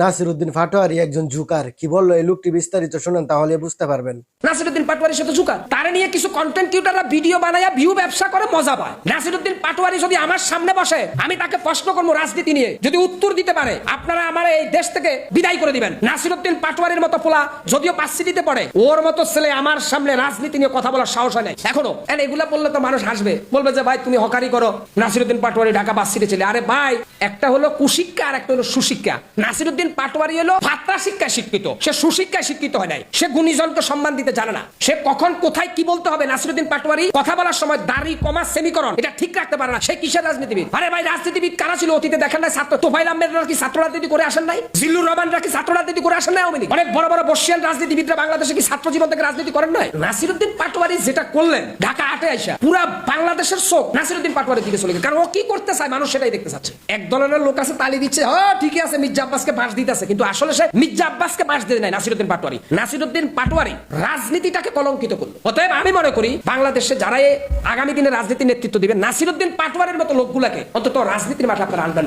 নাসিরউদ্দিন পাটোয়ারি একজন জুকার। কি বললো এই লোকটি বিস্তারিত শুনেন, তাহলে বুঝতে পারবেন। নাসিরউদ্দিন পাটোয়ারির সাথে জুকার, তারে নিয়ে কিছু কন্টেন্ট ক্রিয়েটররা ভিডিও বানায়া ভিউ ব্যবসা করে মজা পায়। নাসিরউদ্দিন পাটোয়ারি যদি আমার সামনে বসে, আমি তাকে প্রশ্ন করবো রাজনীতি নিয়ে, যদি উত্তর দিতে পারে আপনারা আমার এই দেশ থেকে বিদায় করে দিবেন। নাসিরউদ্দিন পাটোয়ারির মতো পোলা যদিও পাঁচসিটিতে পড়ে, ওর মতো ছেলে আমার সামনে রাজনীতি নিয়ে কথা বলার সাহস হয় নাই এখনো। এগুলা বললে তো মানুষ হাসবে, বলবে যে ভাই তুমি হকারি করো। নাসিরউদ্দিন পাটোয়ারি ঢাকা পাঁচসিটে ছেলে। আরে ভাই, একটা হলো কুশিক্ষা আর একটা হলো সুশিক্ষা। নাসিরউদ্দিন পাটোয়ারি হলো ভাতা শিক্ষায় শিক্ষিত, সে সুশিক্ষায় শিক্ষিত হয় নাই। সে গুণীজনকে সম্মান দিতে জানে না, সে কখন কোথায় কি বলতে হবে। নাসিরউদ্দিন পাটোয়ারি কথা বলার সময় দাড়ি কমা সেমিকরণ এটা ঠিক রাখতে পারে না। সে কিসের রাজনীতিবিদ? আরে ভাই, রাজনীতিবিদ কারা ছিল অতীতে দেখেন নাই? ছাত্র তোফাইল আহমেদরা কি ছাত্র রাজনীতি করে আসেন নাই? জিল্লুর রহমানরা কি ছাত্র রাজনীতি করে আসেন নাই? অনেক বড় বড় বর্ষিয়ান রাজনীতিবিদরা বাংলাদেশে কি ছাত্র জীবন থেকে রাজনীতি করেন নাই? নাসিরউদ্দিন পাটোয়ারি যেটা করলেন ঢাকা 8-এ আইসা, পুরা বাংলাদেশের চোখ নাসিরউদ্দিন পাটোয়ারির দিকে চলে গেছে। কারণ ও কি করতে চায় মানুষ সেটাই দেখতে চাচ্ছে। এক ধরনের লোক আছে তালি দিচ্ছে, হ্যাঁ ঠিকই আছে, মির্জা আব্বাসকে বাস দিতেছে, কিন্তু আসলে সে মির্জা আব্বাসকে বাস দিয়ে নাই। নাসিরউদ্দিন পাটোয়ারি রাজনীতিটাকে কলঙ্কিত করলো। অতএব আমি মনে করি বাংলাদেশে যারা আগামী দিনে রাজনীতি নেতৃত্ব দিবেন, নাসিরউদ্দিন পাটোয়ারির মতো লোকগুলাকে অন্তত রাজনীতির মাঠে আপনারা আনবেন।